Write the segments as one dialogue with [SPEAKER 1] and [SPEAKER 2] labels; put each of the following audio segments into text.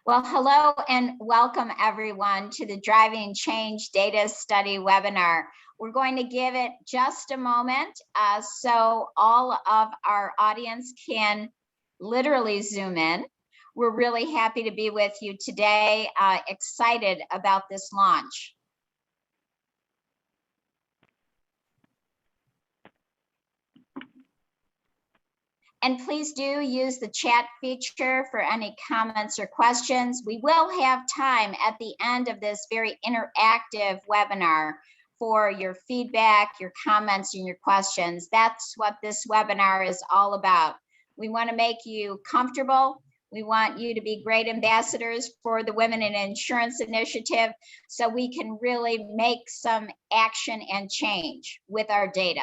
[SPEAKER 1] Well, hello and welcome everyone to the Driving Change Data Study webinar. We're going to give it just a moment so all of our audience can literally zoom in. We're really happy to be with you today, excited about this launch. And please do use the chat feature for any comments or questions. We will have time at the end of this very interactive webinar for your feedback, your comments, and your questions. That's what this webinar is all about. We want to make you comfortable. We want you to be great ambassadors for the Women in Insurance Initiative so we can really make some action and change with our data.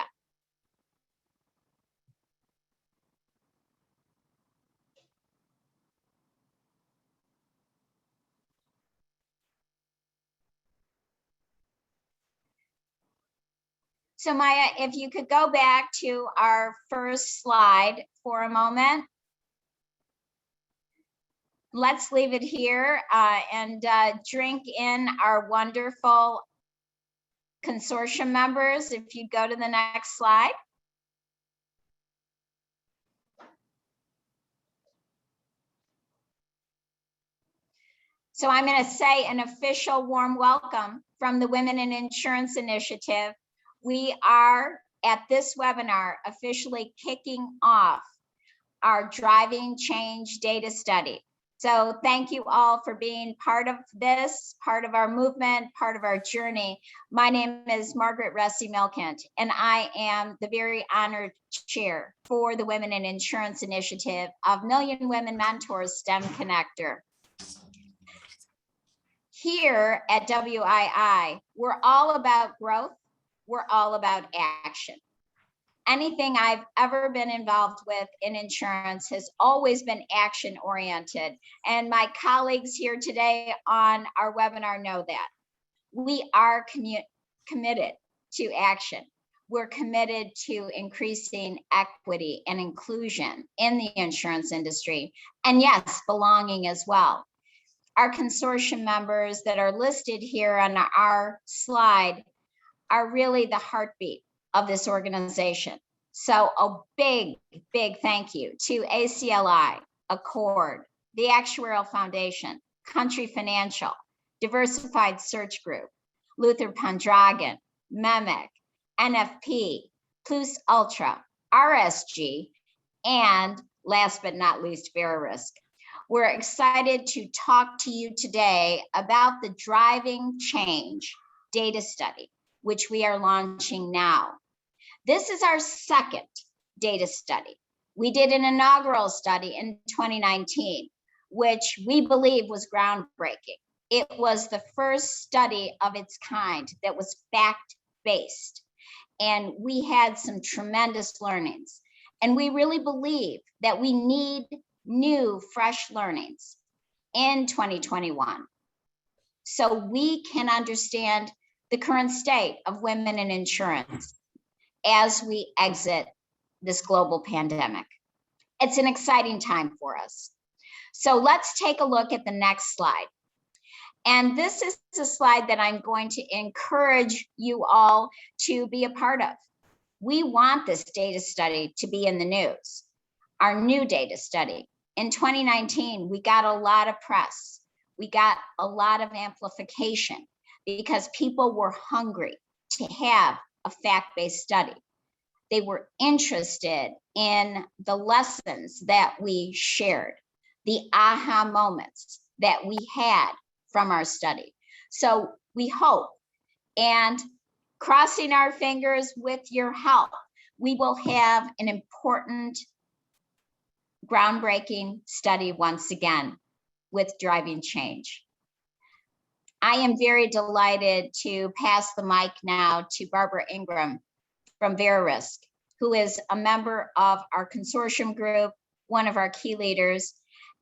[SPEAKER 1] So Maya, if you could go back to our first slide for a moment. Let's leave it here and drink in our wonderful consortium members. If you go to the next slide. So I'm going to say an official warm welcome from the Women in Insurance Initiative. We are at this webinar officially kicking off our Driving Change Data Study. So thank you all for being part of this, part of our movement, part of our journey. My name is Margaret Ressi-Milkent, and I am the very honored chair for the Women in Insurance Initiative of Million Women Mentors STEM Connector. Here at WII, we're all about growth. We're all about action. Anything I've ever been involved with in insurance has always been action oriented. And my colleagues here today on our webinar know that. We are committed to action. We're committed to increasing equity and inclusion in the insurance industry. And yes, belonging as well. Our consortium members that are listed here on our slide are really the heartbeat of this organization. So a big, big thank you to ACLI, Accord, the Actuarial Foundation, Country Financial, Diversified Search Group, Luther Pendragon, MEMIC, NFP, Plus Ultra, RSG, and last but not least, Verisk. We're excited to talk to you today about the Driving Change Data Study, which we are launching now. This is our second data study. We did an inaugural study in 2019, which we believe was groundbreaking. It was the first study of its kind that was fact-based, and we had some tremendous learnings. And we really believe that we need new, fresh learnings in 2021 so we can understand the current state of women in insurance as we exit this global pandemic. It's an exciting time for us. So let's take a look at the next slide. And this is a slide that I'm going to encourage you all to be a part of. We want this data study to be in the news, our new data study. In 2019, we got a lot of press. We got a lot of amplification because people were hungry to have a fact-based study. They were interested in the lessons that we shared, the aha moments that we had from our study. So we hope, and crossing our fingers with your help, we will have an important, groundbreaking study once again with Driving Change. I am very delighted to pass the mic now to Barbara Ingram from Verisk, who is a member of our consortium group, one of our key leaders,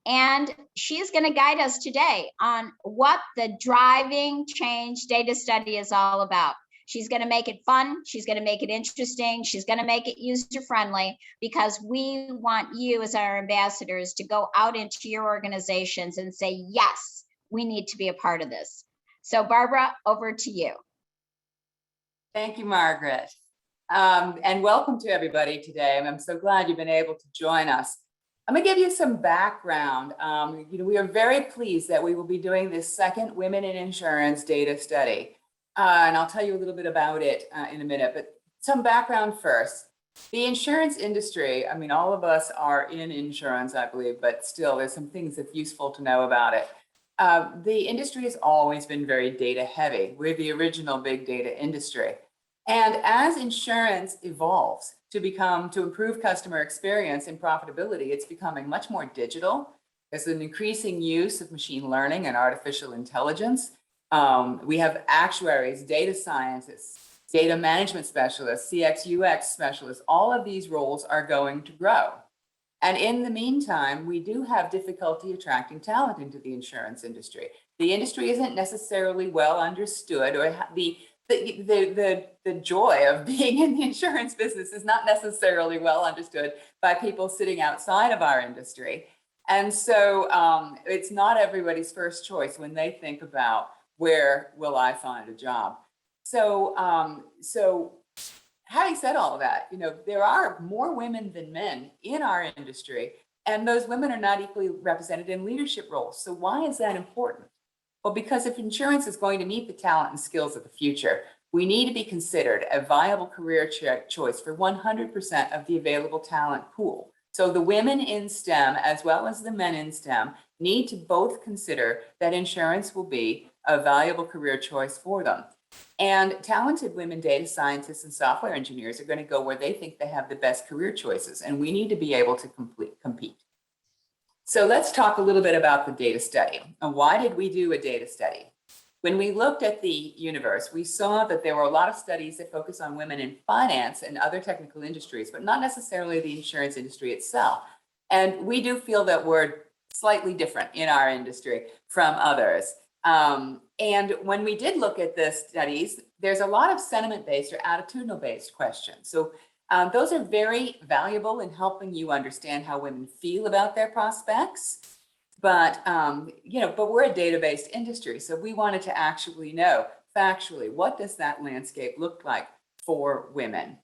[SPEAKER 1] and she is going to guide us today on what the Driving Change Data Study is all about. She's going to make it fun. She's going to make it interesting. She's going to make it user-friendly, because we want you as our ambassadors to go out into your organizations and say, yes, we need to be a part of this. So Barbara, over to you.
[SPEAKER 2] Thank you, Margaret. And welcome to everybody today. I'm so glad you've been able to join us. I'm going to give you some background. We are very pleased that we will be doing this second Women in Insurance data study. And I'll tell you a little bit about it in a minute, but some background first. The insurance industry, I mean, all of us are in insurance, I believe, but still there's some things that's useful to know about it. The industry has always been very data heavy. We're the original big data industry. And as insurance evolves to improve customer experience and profitability, it's becoming much more digital. There's an increasing use of machine learning and artificial intelligence. We have actuaries, data scientists, data management specialists, CX, UX specialists. All of these roles are going to grow. And in the meantime, we do have difficulty attracting talent into the insurance industry. The industry isn't necessarily well understood, or the joy of being in the insurance business is not necessarily well understood by people sitting outside of our industry. And so it's not everybody's first choice when they think about, where will I find a job? So having said all of that, there are more women than men in our industry, and those women are not equally represented in leadership roles. So why is that important? Well, because if insurance is going to meet the talent and skills of the future, we need to be considered a viable career choice for 100% of the available talent pool. So the women in STEM, as well as the men in STEM, need to both consider that insurance will be a valuable career choice for them. And talented women data scientists and software engineers are going to go where they think they have the best career choices, and we need to be able to compete. So let's talk a little bit about the data study. And why did we do a data study? When we looked at the universe, we saw that there were a lot of studies that focus on women in finance and other technical industries, but not necessarily the insurance industry itself. And we do feel that we're slightly different in our industry from others. And when we did look at the studies, there's a lot of sentiment-based or attitudinal-based questions. So those are very valuable in helping you understand how women feel about their prospects. But we're a data-based industry, so we wanted to actually know factually, what does that landscape look like for women?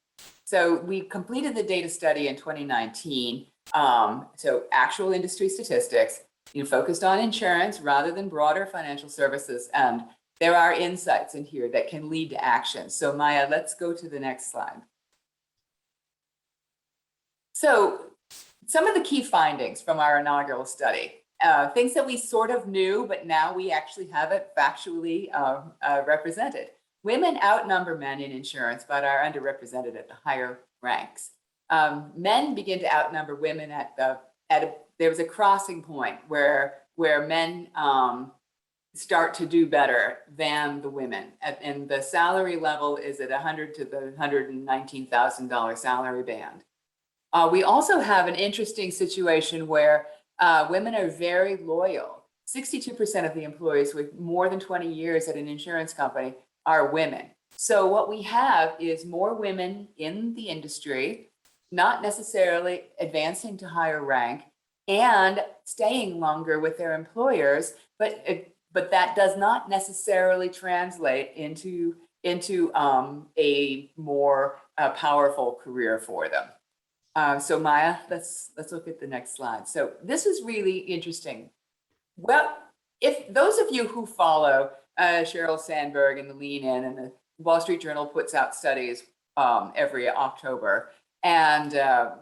[SPEAKER 2] So we completed the data study in 2019. So actual industry statistics, focused on insurance rather than broader financial services. And there are insights in here that can lead to action. So Maya, let's go to the next slide. So some of the key findings from our inaugural study, things that we sort of knew, but now we actually have it factually represented. Women outnumber men in insurance, but are underrepresented at the higher ranks. Men begin to outnumber women there was a crossing point where men start to do better than the women. And the salary level is at $100,000 to the $119,000 salary band. We also have an interesting situation where women are very loyal. 62% of the employees with more than 20 years at an insurance company are women. So what we have is more women in the industry, not necessarily advancing to higher rank and staying longer with their employers, but that does not necessarily translate into a more powerful career for them. So Maya, let's look at the next slide. So this is really interesting. Well, if those of you who follow Sheryl Sandberg and the Lean In, and the Wall Street Journal puts out studies every October, and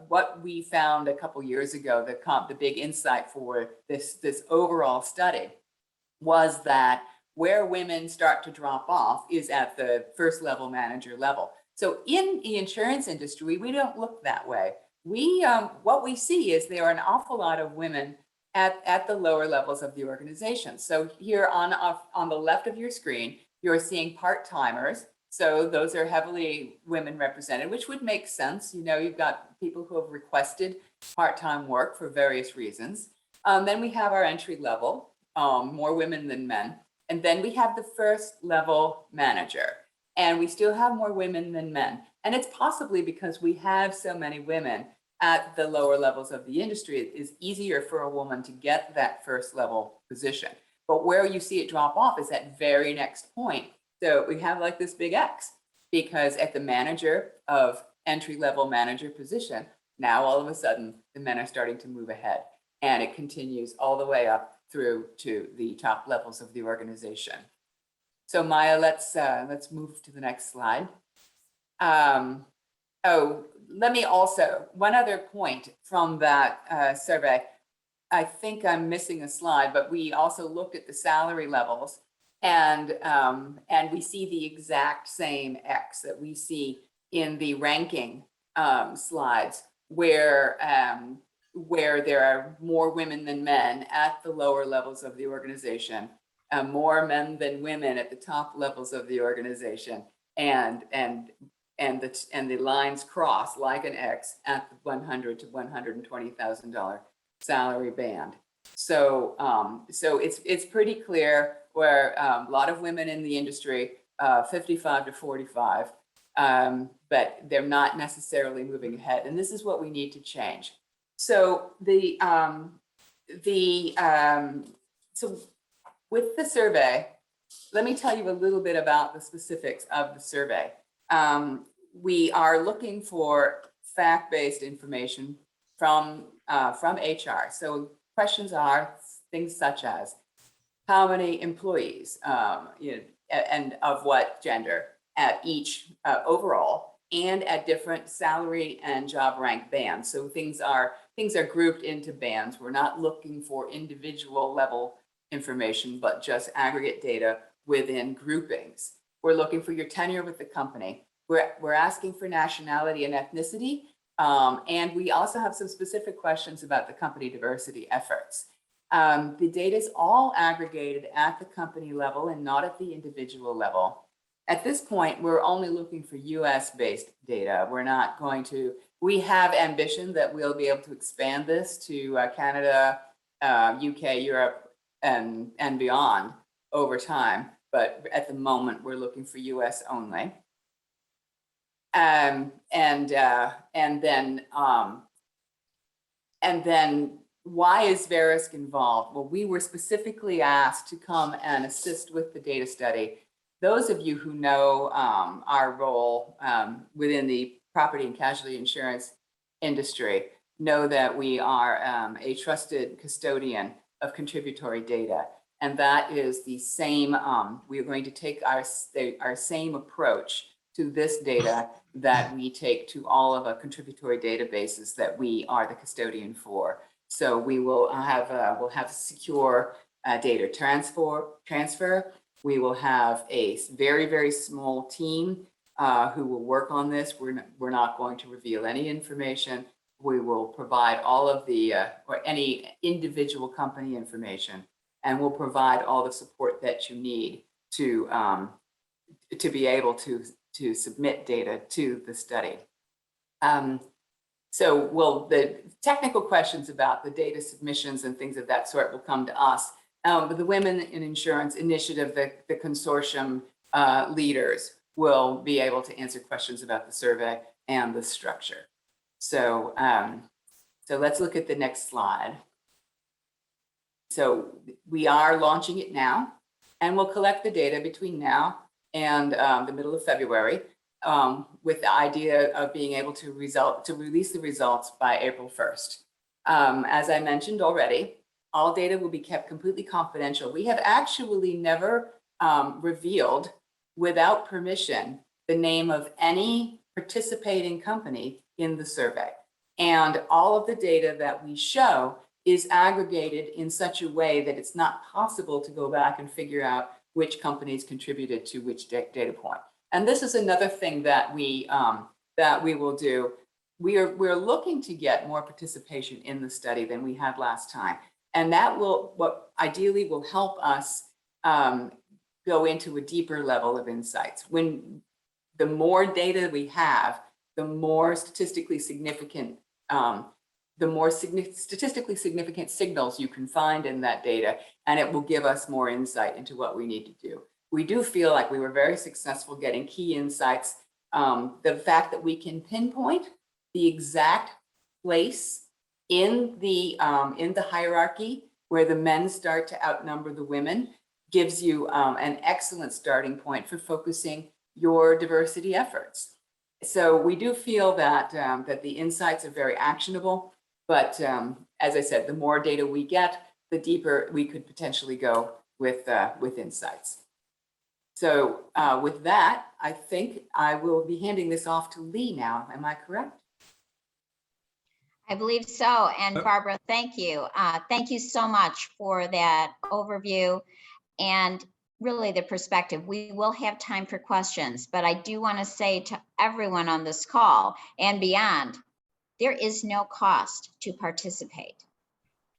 [SPEAKER 2] what we found a couple years ago, the big insight for this overall study was that where women start to drop off is at the first level manager level. So in the insurance industry, we don't look that way. What we see is there are an awful lot of women at the lower levels of the organization. So here on the left of your screen, you're seeing part-timers. So those are heavily women represented, which would make sense. You've got people who have requested part-time work for various reasons. Then we have our entry level, more women than men. And then we have the first level manager. And we still have more women than men. And it's possibly because we have so many women at the lower levels of the industry. It is easier for a woman to get that first level position. But where you see it drop off is that very next point. So we have like this big X, because at the manager of entry-level manager position, now all of a sudden the men are starting to move ahead, and it continues all the way up through to the top levels of the organization. So Maya, let's move to the next slide. Let me also, one other point from that survey. I think I'm missing a slide, but we also looked at the salary levels, and we see the exact same X that we see in the ranking slides, where there are more women than men at the lower levels of the organization, more men than women at the top levels of the organization, and the lines cross like an X at the $100,000 to $120,000 salary band. So it's pretty clear where a lot of women in the industry, 55 to 45, but they're not necessarily moving ahead. And this is what we need to change. So so with the survey, let me tell you a little bit about the specifics of the survey. We are looking for fact-based information from HR. So questions are things such as how many employees, and of what gender at each overall, and at different salary and job rank bands. So things are grouped into bands. We're not looking for individual level information, but just aggregate data within groupings. We're looking for your tenure with the company. We're asking for nationality and ethnicity. And we also have some specific questions about the company diversity efforts. The data is all aggregated at the company level and not at the individual level. At this point, we're only looking for US-based data. We're not going to, we have ambition that we'll be able to expand this to Canada, UK, Europe, and beyond over time. But at the moment, we're looking for US only. And then why is Verisk involved? Well, we were specifically asked to come and assist with the data study. Those of you who know our role within the property and casualty insurance industry know that we are a trusted custodian of contributory data. And that is the same, we are going to take our same approach to this data that we take to all of our contributory databases that we are the custodian for. So we will have we'll have secure data transfer. We will have a very, very small team who will work on this. We're not going to reveal any information. We will provide all of the or any individual company information, and we'll provide all the support that you need to be able to submit data to the study. The technical questions about the data submissions and things of that sort will come to us. But the Women in Insurance Initiative, the consortium leaders will be able to answer questions about the survey and the structure. So let's look at the next slide. So we are launching it now, and we'll collect the data between now and the middle of February, with the idea of being able to release the results by April 1st. As I mentioned already, all data will be kept completely confidential. We have actually never revealed without permission the name of any participating company in the survey. And all of the data that we show is aggregated in such a way that it's not possible to go back and figure out which companies contributed to which data point. And this is another thing that we will do. We're looking to get more participation in the study than we had last time. And that what ideally will help us go into a deeper level of insights. When the more data we have, the more statistically significant signals you can find in that data, and it will give us more insight into what we need to do. we do feel like we were very successful getting key insights. The fact that we can pinpoint the exact place in the hierarchy where the men start to outnumber the women gives you an excellent starting point for focusing your diversity efforts. So we do feel that that the insights are very actionable, but as I said, the more data we get, the deeper we could potentially go with insights. So with that, I think I will be handing this off to Lee now. Am I correct?
[SPEAKER 1] I believe so. And Barbara, thank you. Thank you so much for that overview and really the perspective. We will have time for questions, but I do want to say to everyone on this call and beyond, there is no cost to participate.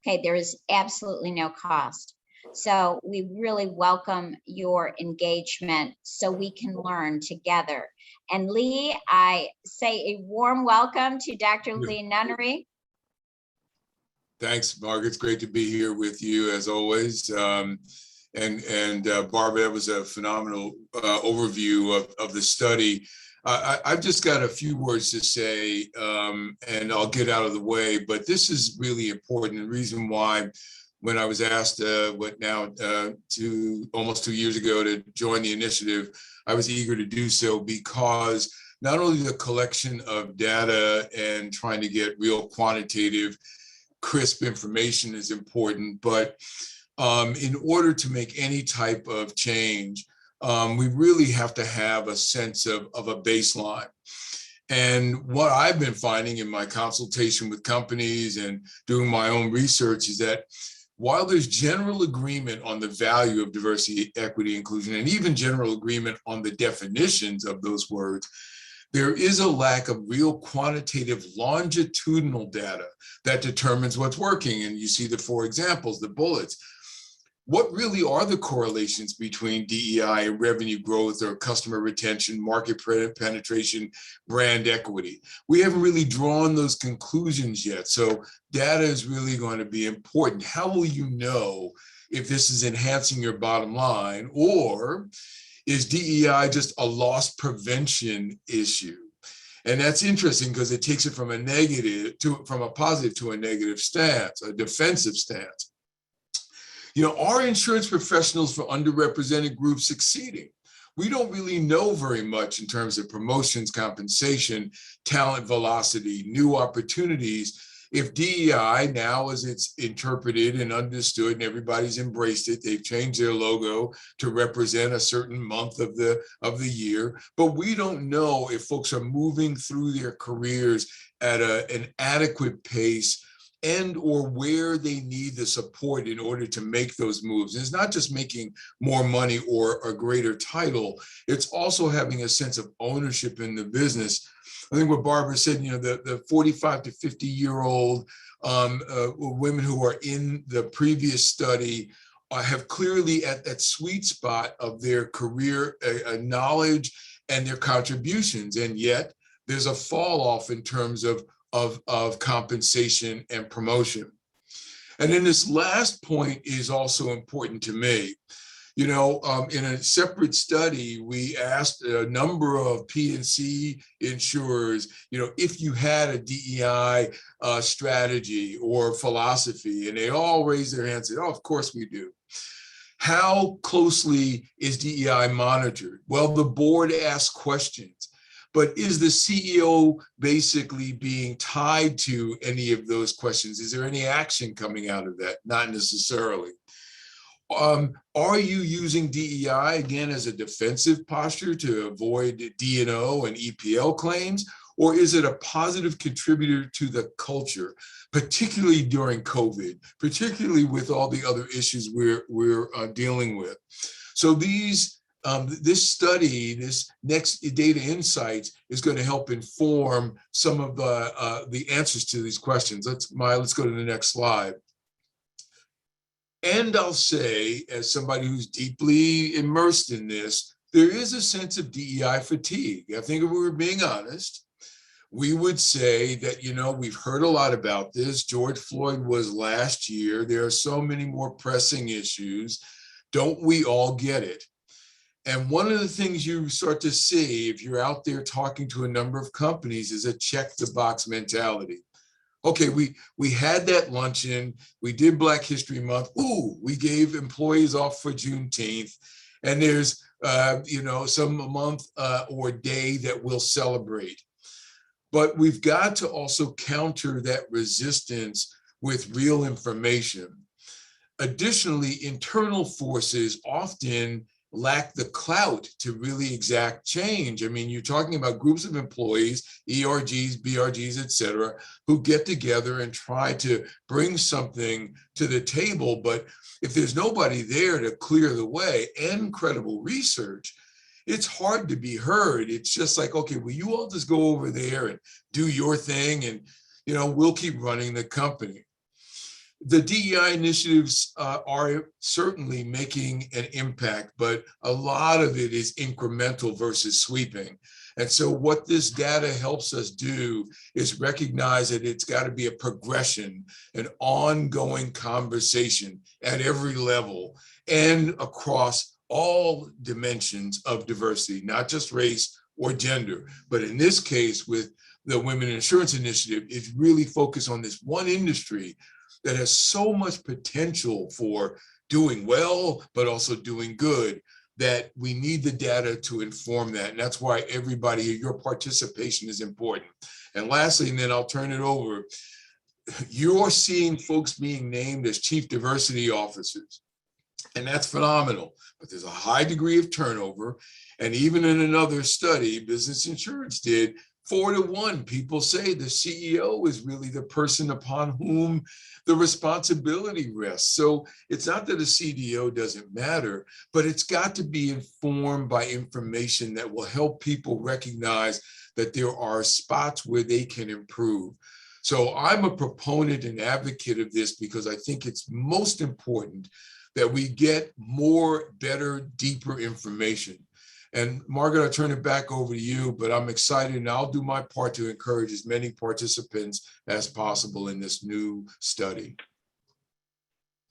[SPEAKER 1] Okay, there is absolutely no cost. So we really welcome your engagement so we can learn together. And Lee, I say a warm welcome to Dr. Lee Nunnery.
[SPEAKER 3] Thanks, Margaret. It's great to be here with you as always. And Barbara, that was a phenomenal overview of the study. I've just got a few words to say, and I'll get out of the way, but this is really important. The reason why, when I was asked almost 2 years ago to join the initiative, I was eager to do so because not only the collection of data and trying to get real quantitative, crisp information is important, but in order to make any type of change, we really have to have a sense of a baseline. And what I've been finding in my consultation with companies and doing my own research is that while there's general agreement on the value of diversity, equity, inclusion, and even general agreement on the definitions of those words, there is a lack of real quantitative longitudinal data that determines what's working. And you see the 4 examples, the bullets. What really are the correlations between DEI and revenue growth or customer retention, market penetration, brand equity? We haven't really drawn those conclusions yet. So data is really going to be important. How will you know if this is enhancing your bottom line, or is DEI just a loss prevention issue? And that's interesting because it takes it from a positive to a negative stance, a defensive stance. You know, are insurance professionals for underrepresented groups succeeding? We don't really know very much in terms of promotions, compensation, talent velocity, new opportunities. If DEI now, as it's interpreted and understood and everybody's embraced it, they've changed their logo to represent a certain month of the year, but we don't know if folks are moving through their careers at an adequate pace and or where they need the support in order to make those moves. And it's not just making more money or a greater title, it's also having a sense of ownership in the business. I think what Barbara said, you know, the 45 to 50-year-old women who are in the previous study have clearly at that sweet spot of their career knowledge and their contributions. And yet there's a fall off in terms of compensation and promotion. And then this last point is also important to me. You know, in a separate study, we asked a number of P&C insurers, you know, if you had a DEI strategy or philosophy, and they all raised their hands and said, oh, of course we do. How closely is DEI monitored? Well, the board asked questions, but is the CEO basically being tied to any of those questions? Is there any action coming out of that? Not necessarily. Are you using DEI again as a defensive posture to avoid D&O and EPL claims? Or is it a positive contributor to the culture, particularly during COVID, particularly with all the other issues we're dealing with? So this study, this next data insights, is going to help inform some of the answers to these questions. Let's go to the next slide. And I'll say, as somebody who's deeply immersed in this, there is a sense of DEI fatigue. I think if we were being honest, we would say that, you know, we've heard a lot about this. George Floyd was last year. There are so many more pressing issues. Don't we all get it? And one of the things you start to see if you're out there talking to a number of companies is a check the box mentality. Okay, we had that luncheon, we did Black History Month. Ooh, we gave employees off for Juneteenth, and there's some month or day that we'll celebrate. But we've got to also counter that resistance with real information. Additionally, internal forces often lack the clout to really exact change. I mean, you're talking about groups of employees, ERGs, BRGs, et cetera, who get together and try to bring something to the table. But if there's nobody there to clear the way and credible research, it's hard to be heard. It's just like, okay, well, you all just go over there and do your thing, and we'll keep running the company. The DEI initiatives are certainly making an impact, but a lot of it is incremental versus sweeping. And so what this data helps us do is recognize that it's got to be a progression, an ongoing conversation at every level and across all dimensions of diversity, not just race or gender. But in this case, with the Women in Insurance Initiative, it's really focused on this one industry that has so much potential for doing well, but also doing good, that we need the data to inform that. And that's why everybody, your participation is important. And lastly, and then I'll turn it over, you're seeing folks being named as chief diversity officers. And that's phenomenal, but there's a high degree of turnover. And even in another study, Business Insurance did, 4-to-1, people say the CEO is really the person upon whom the responsibility rests. So it's not that a CDO doesn't matter, but it's got to be informed by information that will help people recognize that there are spots where they can improve. So I'm a proponent and advocate of this because I think it's most important that we get more, better, deeper information. And Margaret, I'll turn it back over to you, but I'm excited and I'll do my part to encourage as many participants as possible in this new study.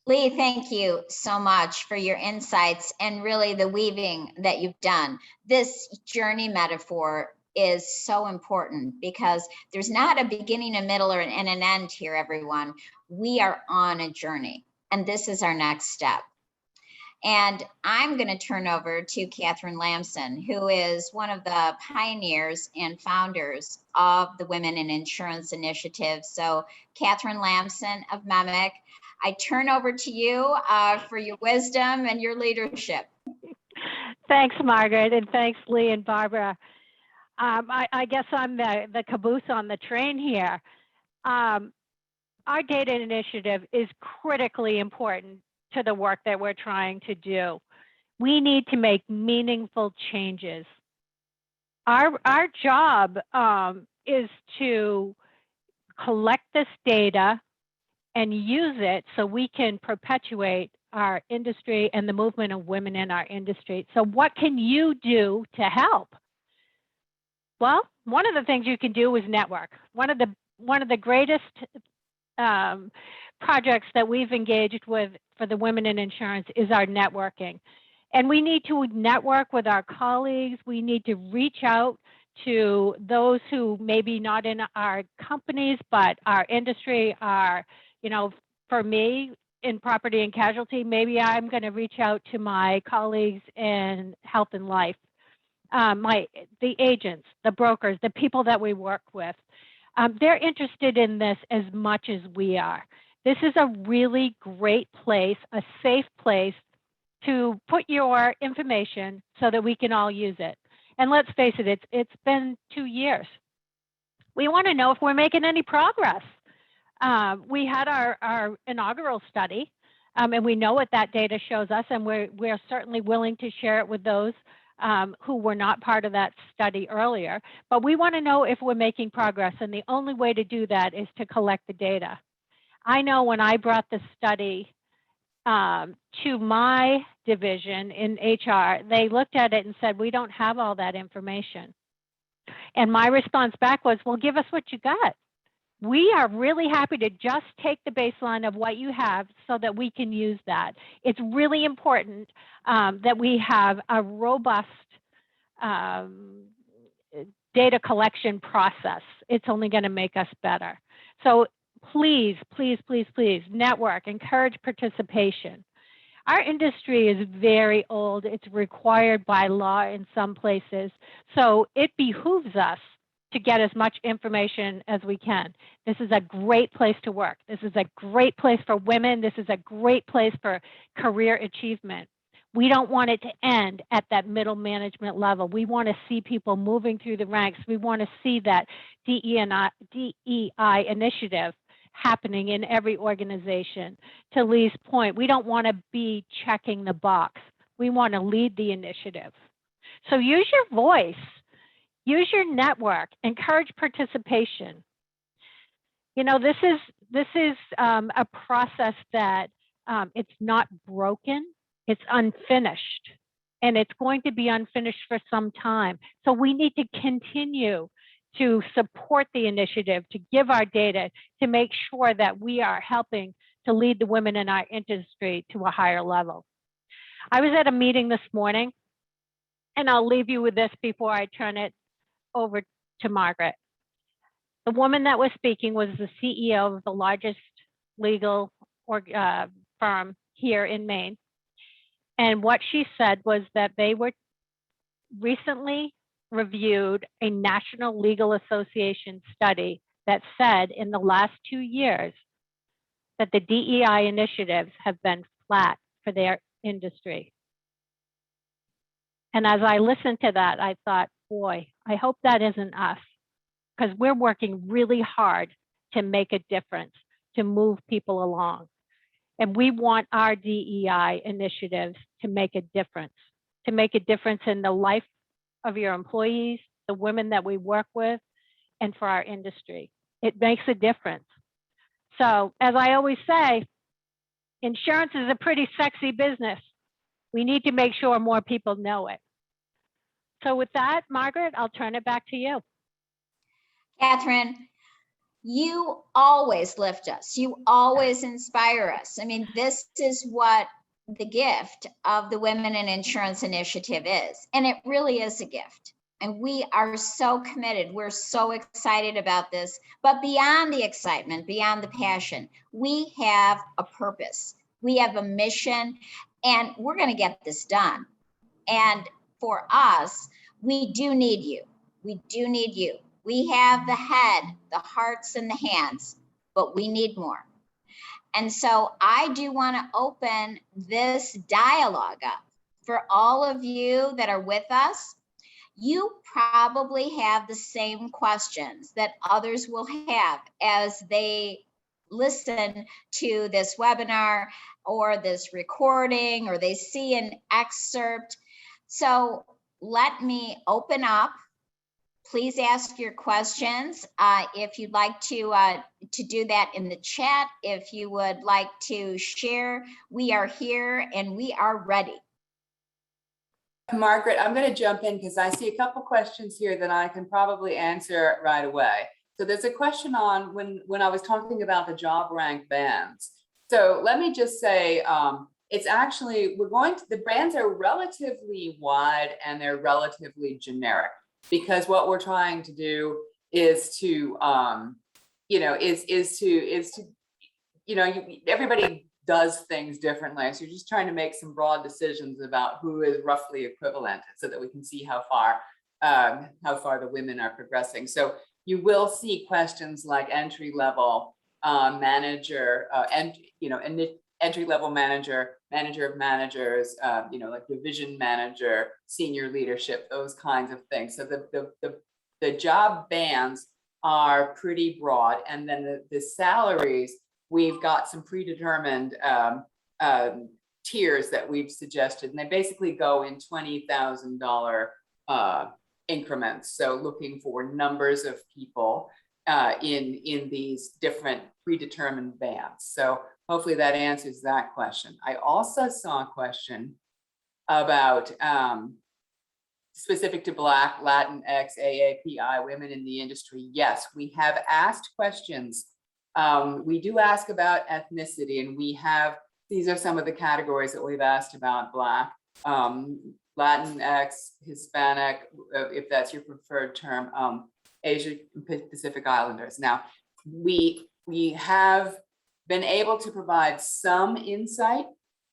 [SPEAKER 1] Lee, thank you so much for your insights and really the weaving that you've done. This journey metaphor is so important because there's not a beginning, a middle, and an end here, everyone. We are on a journey, and this is our next step. And I'm going to turn over to Catherine Lamson, who is one of the pioneers and founders of the Women in Insurance Initiative. So Catherine Lamson of MEMIC, I turn over to you for your wisdom and your leadership.
[SPEAKER 4] Thanks, Margaret, and thanks, Lee and Barbara. I guess I'm the caboose on the train here. Our data initiative is critically important to the work that we're trying to do. We need to make meaningful changes. Our job is to collect this data and use it so we can perpetuate our industry and the movement of women in our industry. So what can you do to help? Well, one of the things you can do is network. One of the greatest projects that we've engaged with for the Women in Insurance is our networking. And we need to network with our colleagues. We need to reach out to those who maybe not in our companies, but our industry are, for me in property and casualty, maybe I'm going to reach out to my colleagues in health and life, the agents, the brokers, the people that we work with. They're interested in this as much as we are. This is a really great place, a safe place to put your information so that we can all use it. And let's face it, it's been 2 years. We want to know if we're making any progress. We had our inaugural study, and we know what that data shows us, and we're certainly willing to share it with those who were not part of that study earlier. But we want to know if we're making progress, and the only way to do that is to collect the data. I know when I brought the study to my division in HR, they looked at it and said, we don't have all that information. And my response back was, well, give us what you got. We are really happy to just take the baseline of what you have so that we can use that. It's really important that we have a robust data collection process. It's only going to make us better. So please, please, please, please network, encourage participation. Our industry is very old. It's required by law in some places. So it behooves us to get as much information as we can. This is a great place to work. This is a great place for women. This is a great place for career achievement. We don't want it to end at that middle management level. We want to see people moving through the ranks. We want to see that DE&I initiative happening in every organization. To Lee's point, we don't want to be checking the box. We want to lead the initiative. So use your voice, use your network, encourage participation. You know, this is a process that it's not broken, it's unfinished, and it's going to be unfinished for some time. So we need to continue to support the initiative, to give our data, to make sure that we are helping to lead the women in our industry to a higher level. I was at a meeting this morning, and I'll leave you with this before I turn it over to Margaret. The woman that was speaking was the CEO of the largest legal firm here in Maine. And what she said was that they were recently reviewed a National Legal Association study that said in the last 2 years that the DEI initiatives have been flat for their industry. And as I listened to that, I thought, boy, I hope that isn't us, because we're working really hard to make a difference, to move people along. And we want our DEI initiatives to make a difference in the life of your employees, the women that we work with, and for our industry. It makes a difference. So as I always say, insurance is a pretty sexy business. We need to make sure more people know it. So with that, Margaret, I'll turn it back to you.
[SPEAKER 1] Catherine, you always lift us. You always inspire us. I mean, this is what the gift of the Women in Insurance Initiative is. And it really is a gift. And we are so committed. We're so excited about this. But beyond the excitement, beyond the passion, we have a purpose. We have a mission, and we're going to get this done. And for us, we do need you. We do need you. We have the head, the hearts, and the hands, but we need more. And so I do want to open this dialogue up for all of you that are with us. You probably have the same questions that others will have as they listen to this webinar or this recording, or they see an excerpt. So let me open up. Please ask your questions. If you'd like to do that in the chat, if you would like to share, we are here and we are ready.
[SPEAKER 2] Margaret, I'm going to jump in because I see a couple questions here that I can probably answer right away. So there's a question on when I was talking about the job rank bands. So let me just say, it's actually, the bands are relatively wide and they're relatively generic, because what we're trying to do is to, everybody does things differently. So you're just trying to make some broad decisions about who is roughly equivalent so that we can see how far the women are progressing. So you will see questions like entry-level manager, entry-level manager, manager of managers, like division manager, senior leadership, those kinds of things. So the job bands are pretty broad, and then the salaries, we've got some predetermined tiers that we've suggested, and they basically go in $20,000 increments. So looking for numbers of people in these different predetermined bands. So hopefully that answers that question. I also saw a question about specific to Black, Latinx, AAPI, women in the industry, yes, we have asked questions. We do ask about ethnicity, and these are some of the categories that we've asked about: Black, Latinx, Hispanic, if that's your preferred term, Asia Pacific Islanders. Now, we have been able to provide some insight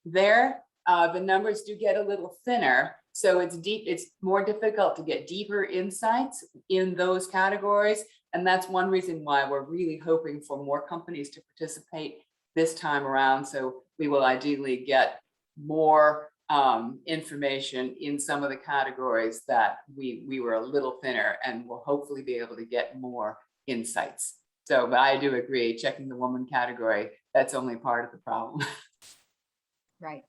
[SPEAKER 2] there. The numbers do get a little thinner, so it's more difficult to get deeper insights in those categories. And that's one reason why we're really hoping for more companies to participate this time around. So we will ideally get more information in some of the categories that we were a little thinner, and we'll hopefully be able to get more insights. So, but I do agree, checking the woman category, that's only part of the problem.
[SPEAKER 1] Right.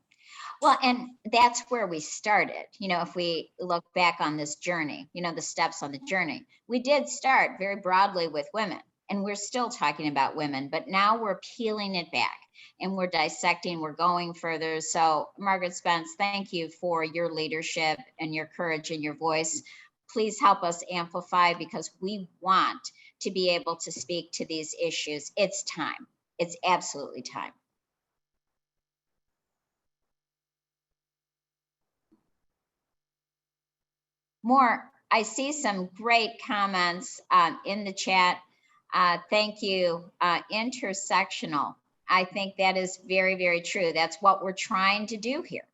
[SPEAKER 1] Well, and that's where we started. If we look back on this journey, the steps on the journey, we did start very broadly with women, and we're still talking about women, but now we're peeling it back and we're dissecting, we're going further. So Margaret Spence, thank you for your leadership and your courage and your voice. Please help us amplify, because we want to be able to speak to these issues. It's time. It's absolutely time. I see some great comments in the chat. Thank you. Intersectional. I think that is very, very true. That's what we're trying to do here.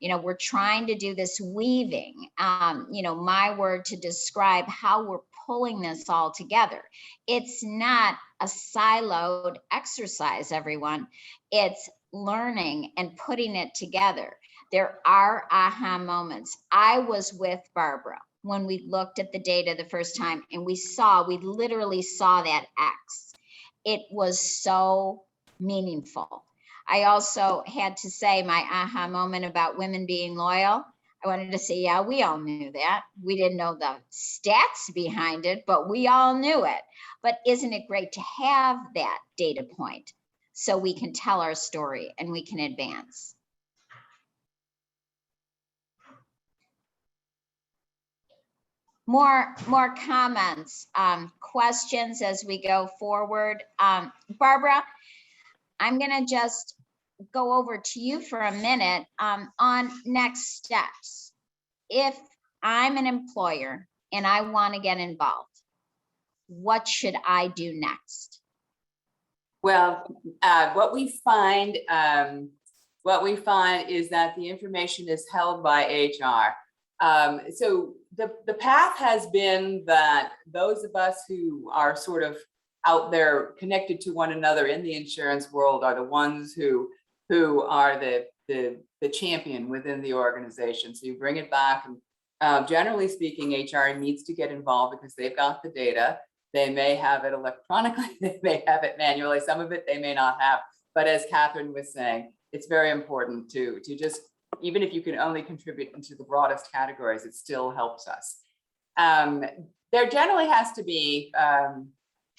[SPEAKER 1] We're trying to do this weaving, my word to describe how we're pulling this all together. It's not a siloed exercise, everyone. It's learning and putting it together. There are aha moments. I was with Barbara when we looked at the data the first time, and we literally saw that X. It was so meaningful. I also had to say my aha moment about women being loyal. I wanted to say, yeah, we all knew that. We didn't know the stats behind it, but we all knew it. But isn't it great to have that data point so we can tell our story and we can advance? More comments, questions as we go forward. Barbara, I'm going to just go over to you for a minute on next steps. If I'm an employer and I want to get involved, what should I do next?
[SPEAKER 2] Well, what we find is that the information is held by HR. So the path has been that those of us who are sort of out there connected to one another in the insurance world are the ones who are the champion within the organization. So you bring it back, and generally speaking, HR needs to get involved because they've got the data. They may have it electronically, they may have it manually, some of it they may not have. But as Catherine was saying, it's very important to just, even if you can only contribute into the broadest categories, it still helps us. There generally has to be,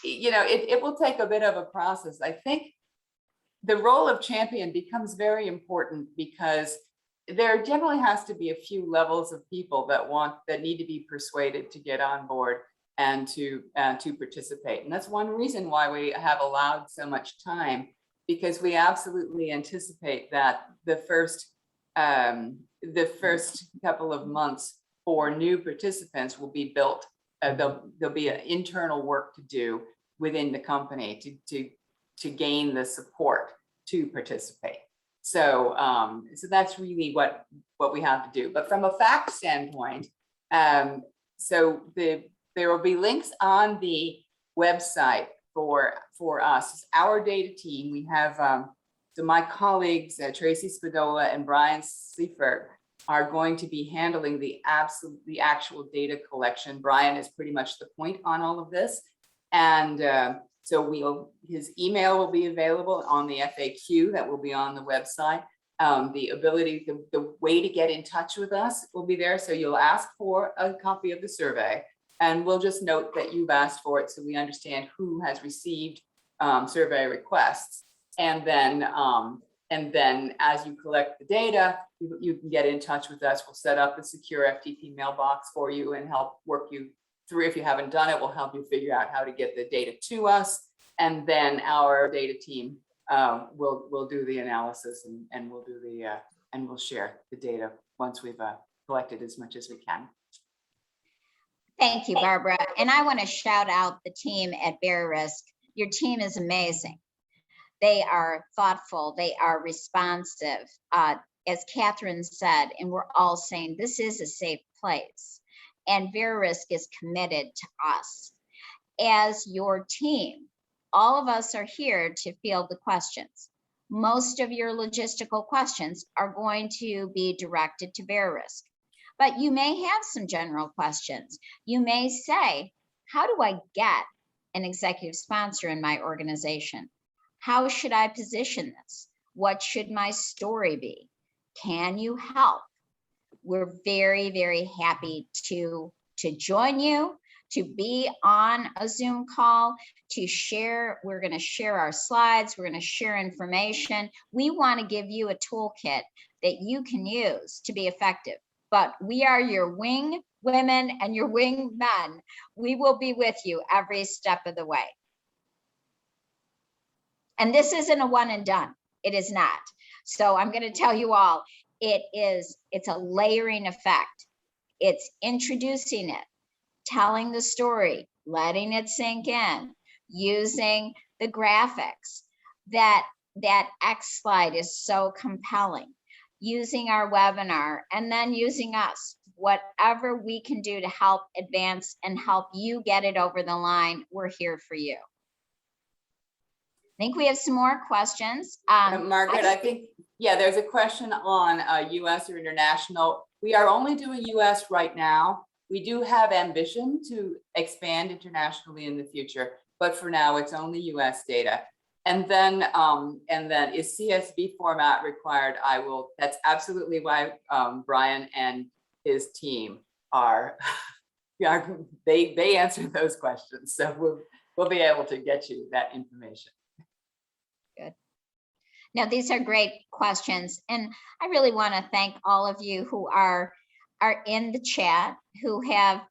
[SPEAKER 2] it will take a bit of a process. I think the role of champion becomes very important because there generally has to be a few levels of people that need to be persuaded to get on board and to participate. And that's one reason why we have allowed so much time, because we absolutely anticipate that the first couple of months for new participants will be built. There'll be an internal work to do within the company to gain the support to participate. So that's really what we have to do. But from a fact standpoint, there will be links on the website for us, our data team. We have so my colleagues, Tracy Spadola and Brian Seifert, are going to be handling the actual data collection. Brian is pretty much the point on all of this. And so his email will be available on the FAQ that will be on the website. The way to get in touch with us will be there. So you'll ask for a copy of the survey, and we'll just note that you've asked for it so we understand who has received survey requests. And then And then as you collect the data, you can get in touch with us. We'll set up a secure FTP mailbox for you and help work you through. If you haven't done it, we'll help you figure out how to get the data to us. And then our data team will do the analysis and we'll do the and we'll share the data once we've collected as much as we can.
[SPEAKER 1] Thank you, Barbara. And I want to shout out the team at Bear Risk. Your team is amazing. They are thoughtful. They are responsive. As Catherine said, and we're all saying, this is a safe place. And Bear Risk is committed to us. As your team, all of us are here to field the questions. Most of your logistical questions are going to be directed to Bear Risk. But you may have some general questions. You may say, how do I get an executive sponsor in my organization? How should I position this? What should my story be? Can you help? We're very, very happy to join you, to be on a Zoom call, to share. We're going to share our slides. We're going to share information. We want to give you a toolkit that you can use to be effective. But we are your wing women and your wing men. We will be with you every step of the way. And this isn't a one and done. It is not. So I'm going to tell you all, it's a layering effect. It's introducing it, telling the story, letting it sink in, using the graphics. That X slide is so compelling. Using our webinar, and then using us, whatever we can do to help advance and help you get it over the line, we're here for you. I think we have some more questions.
[SPEAKER 2] Margaret, I think, yeah, there's a question on US or international. We are only doing US right now. We do have ambition to expand internationally in the future, but for now it's only US data. And then is CSV format required? That's absolutely why Brian and his team are, they answer those questions. So we'll be able to get you that information.
[SPEAKER 1] Good. Now, these are great questions. And I really want to thank all of you who are in the chat, who have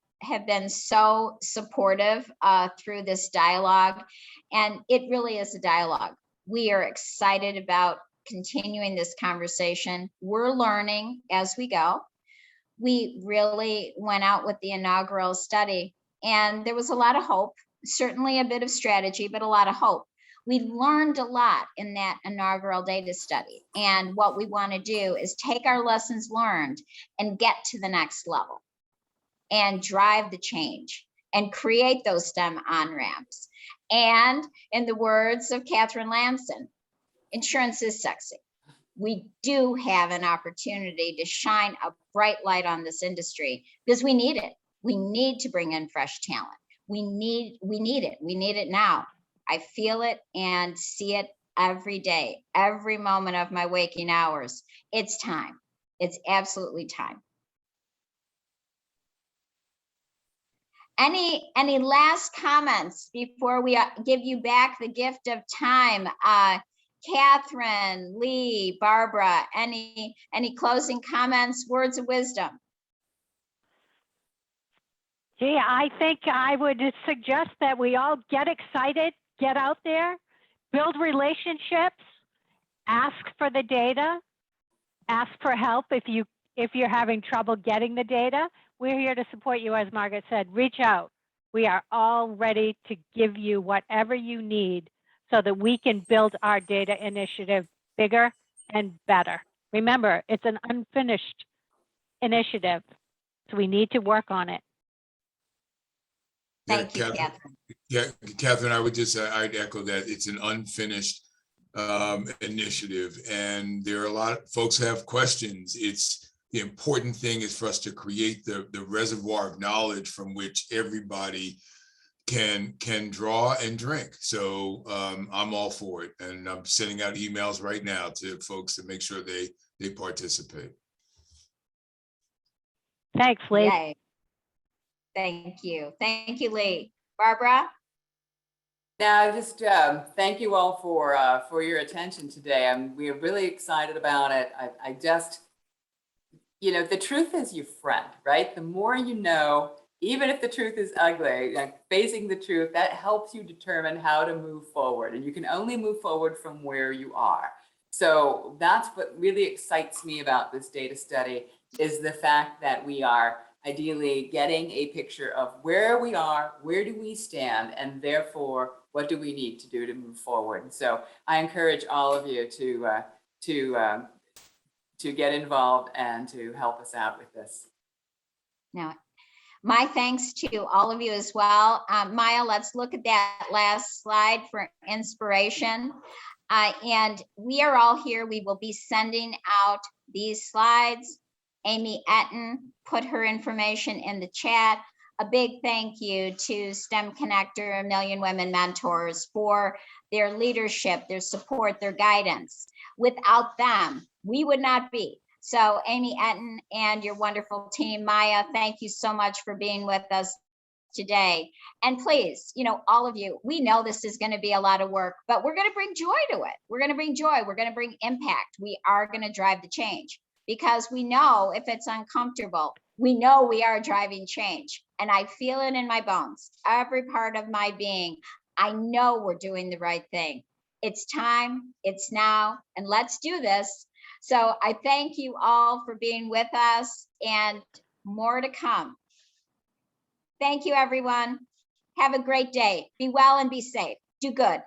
[SPEAKER 1] been so supportive through this dialogue. And it really is a dialogue. We are excited about continuing this conversation. We're learning as we go. We really went out with the inaugural study, and there was a lot of hope, certainly a bit of strategy, but a lot of hope. We learned a lot in that inaugural data study. And what we want to do is take our lessons learned and get to the next level and drive the change and create those STEM on-ramps. And in the words of Catherine Lamson, insurance is sexy. We do have an opportunity to shine a bright light on this industry because we need it. We need to bring in fresh talent. We need it. We need it now. I feel it and see it every day, every moment of my waking hours. It's time. It's absolutely time. Any last comments before we give you back the gift of time? Catherine, Lee, Barbara, any closing comments, words of wisdom?
[SPEAKER 4] Gee, I think I would suggest that we all get excited, get out there, build relationships, ask for the data, ask for help if you're having trouble getting the data. We're here to support you, as Margaret said. Reach out. We are all ready to give you whatever you need so that we can build our data initiative bigger and better. Remember, it's an unfinished initiative, so we need to work on it.
[SPEAKER 1] Thank you, Catherine.
[SPEAKER 3] Yeah, Catherine, I'd echo that. It's an unfinished initiative, and there are a lot of folks have questions. The important thing is for us to create the reservoir of knowledge from which everybody can draw and drink. So I'm all for it, and I'm sending out emails right now to folks to make sure they participate.
[SPEAKER 4] Thanks, Lee.
[SPEAKER 1] Yay. Thank you, Lee. Barbara?
[SPEAKER 2] Now, just thank you all for your attention today. We're really excited about it. I just, you know, the truth is your friend, right? The more you know, even if the truth is ugly, like facing the truth, that helps you determine how to move forward. And you can only move forward from where you are. So that's what really excites me about this data study, is the fact that we are ideally getting a picture of where we are, where do we stand, and therefore, what do we need to do to move forward? And so I encourage all of you to get involved and to help us out with this.
[SPEAKER 1] Now, my thanks to all of you as well. Maya, let's look at that last slide for inspiration. And we are all here. We will be sending out these slides. Amy Etten put her information in the chat. A big thank you to STEM Connector, A Million Women Mentors, for their leadership, their support, their guidance. Without them, we would not be. So Amy Etten and your wonderful team, Maya, thank you so much for being with us today. And please, you know, all of you, we know this is going to be a lot of work, but we're going to bring joy to it. We're going to bring joy. We're going to bring impact. We are going to drive the change, because we know if it's uncomfortable, we know we are driving change. And I feel it in my bones, every part of my being. I know we're doing the right thing. It's time, it's now, and let's do this. So I thank you all for being with us, and more to come. Thank you, everyone. Have a great day. Be well and be safe. Do good.